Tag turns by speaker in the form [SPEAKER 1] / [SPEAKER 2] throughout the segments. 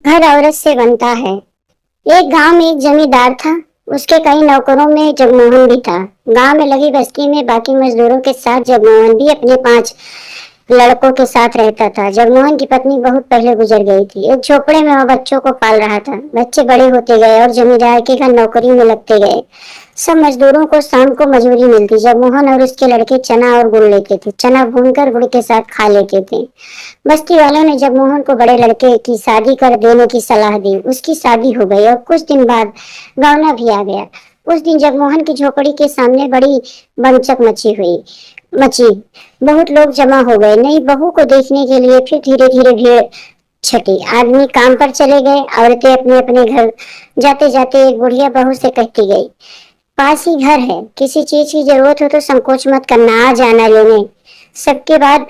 [SPEAKER 1] घर औरत से बनता है। एक गांव में एक जमींदार था। उसके कई नौकरों में जगमोहन भी था। गांव में लगी बस्ती में बाकी मजदूरों के साथ जगमोहन भी अपने 5 लड़कों के साथ रहता था। जगमोहन की पत्नी बहुत पहले गुजर गई थी। एक झोपड़े में वह बच्चों को पाल रहा था। बच्चे बड़े होते गए और जमींदार के घर नौकरी में लगते गए। सब मजदूरों को शाम को मजूरी मिलती। जगमोहन और उसके लड़के चना और गुड़ लेते थे। चना भूनकर गुड़ के साथ खा लेते थे। बस्ती वालों ने जगमोहन को बड़े लड़के की शादी कर देने की सलाह दी। उसकी शादी हो गई और कुछ दिन बाद गौना भी आ गया। उस दिन जगमोहन की झोपड़ी के सामने बड़ी बनचक मची। बहुत लोग जमा हो गए नई बहू को देखने के लिए। फिर धीरे धीरे भीड़ छटी। आदमी काम पर चले गए। औरतें अपने अपने घर जाते जाते एक बुढ़िया बहू से कहती गई, पास ही घर है, किसी चीज की जरूरत हो तो संकोच मत करना, आ जाना लेने। सबके बाद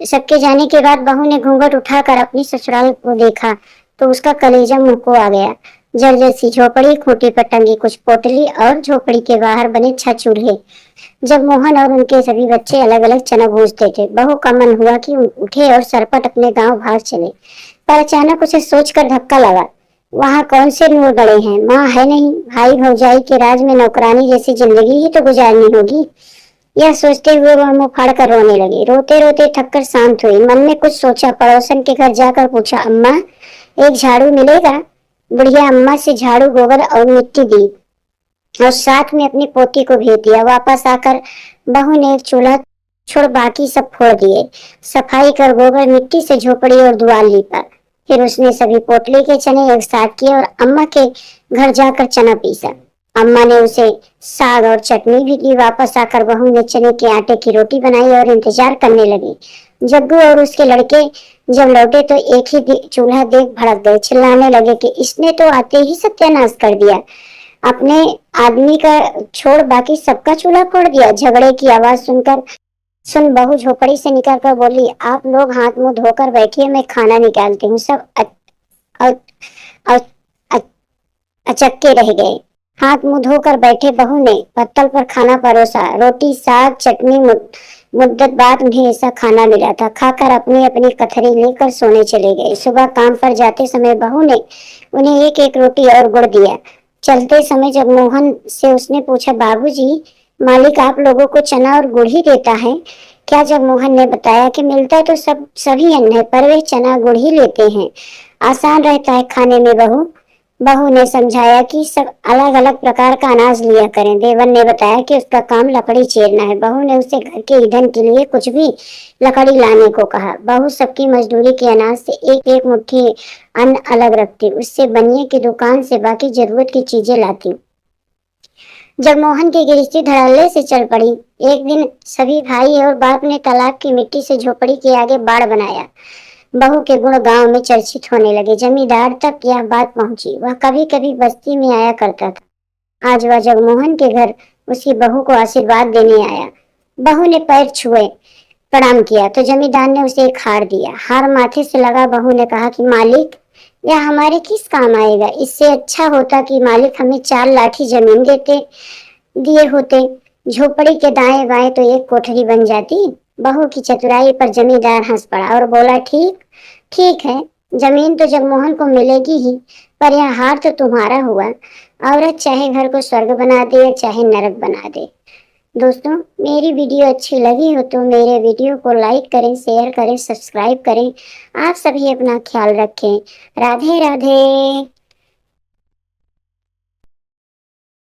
[SPEAKER 1] सबके जाने के बाद बहू ने घूंघट उठाकर अपनी ससुराल को देखा तो उसका कलेजा मुंह को आ गया। जर्जर सी झोपड़ी, खूंटी पर टंगी कुछ पोटली और झोपड़ी के बाहर बने 6 चूल्हे। जब मोहन और उनके सभी बच्चे अलग अलग चना भूंजते थे। बहू का मन हुआ कि उठे और सरपट अपने गांव भाग चले, पर अचानक उसे सोचकर धक्का लगा। वहां कौन से नूर बड़े हैं, माँ है नहीं, भाई भौजाई के राज में नौकरानी जैसी जिंदगी ही तो गुजारनी होगी। यह सोचते हुए वह मुंह फाड़ कर रोने लगी। रोते रोते थककर शांत हुई। मन में कुछ सोचा। पड़ोसन के घर जाकर पूछा, अम्मा एक झाड़ू मिलेगा? बुढ़िया अम्मा से झाड़ू, गोबर और मिट्टी दी और साथ में अपनी पोती को भेज दिया। वापस आकर बहू ने एक चूल्हा छोड़ बाकी सब फोड़ दिए। सफाई कर गोबर मिट्टी से झोपड़ी और दुआर लीपा। फिर उसने सभी पोटली के चने एक साथ किए और अम्मा के घर जाकर चना पीसा। अम्मा ने उसे साग और चटनी भी दी। वापस आकर बहू ने चने के आटे की रोटी बनाई और इंतजार करने लगी। जग्गू और उसके लड़के जब लौटे तो एक ही चूल्हा देख भड़क गए। चिल्लाने लगे कि इसने तो आते ही सत्यानाश कर दिया, अपने आदमी का छोड़ बाकी सबका चूल्हा फोड़ दिया। झगड़े की आवाज सुन बहू झोपड़ी से निकल कर बोली, आप लोग हाथ मुंह धोकर बैठिए, मैं खाना निकालती हूँ। सब अचक्के रह गए। हाथ मुंह धोकर बैठे बहू ने पत्तल पर खाना परोसा। रोटी, साग, चटनी। मुद्दत बाद उन्हें ऐसा खाना मिला था। खाकर अपनी अपनी कथरी लेकर सोने चले गए। सुबह काम पर जाते समय बहू ने उन्हें एक एक रोटी और गुड़ दिया। चलते समय जगमोहन से उसने पूछा, बाबूजी मालिक आप लोगों को चना और गुड़ ही देता है क्या? जगमोहन ने बताया कि मिलता तो सभी अन्न है, पर वे चना गुड़ ही लेते हैं, आसान रहता है खाने में। बहू ने समझाया कि सब अलग अलग प्रकार का अनाज लिया करें। देवन ने बताया कि उसका काम लकड़ी चीरना है। बहू ने उसे घर के ईंधन के लिए कुछ भी लकड़ी लाने को कहा। बहू सबकी मजदूरी के अनाज से एक एक मुट्ठी अन्न अलग रखती। उससे बनिए की दुकान से बाकी जरूरत की चीजें लाती। जगमोहन की गृहस्थी धड़ल्ले से चल पड़ी। एक दिन सभी भाई और बाप ने तालाब की मिट्टी से झोपड़ी के आगे बाड़ बनाया। बहू के गुण गांव में चर्चित होने लगे। जमींदार तक यह बात पहुंची। वह कभी कभी बस्ती में आया करता था। आज वह जगमोहन के घर उसकी बहू को आशीर्वाद देने आया। बहू ने पैर छुए, प्रणाम किया तो जमींदार ने उसे एक हार दिया। हार माथे से लगा। बहू ने कहा कि मालिक यह हमारे किस काम आएगा? इससे अच्छा होता कि मालिक हमें 4 लाठी जमीन दिए होते। झोपड़ी के दाएं बाएं तो एक कोठरी बन जाती। बहू की चतुराई पर जमींदार हंस पड़ा और बोला, ठीक ठीक है, जमीन तो जगमोहन को मिलेगी ही, पर यह हार तो तुम्हारा हुआ। औरत चाहे घर को स्वर्ग बना दे चाहे नरक बना दे। दोस्तों मेरी वीडियो अच्छी लगी हो तो मेरे वीडियो को लाइक करें, शेयर करें, सब्सक्राइब करें। आप सभी अपना ख्याल रखें। राधे राधे।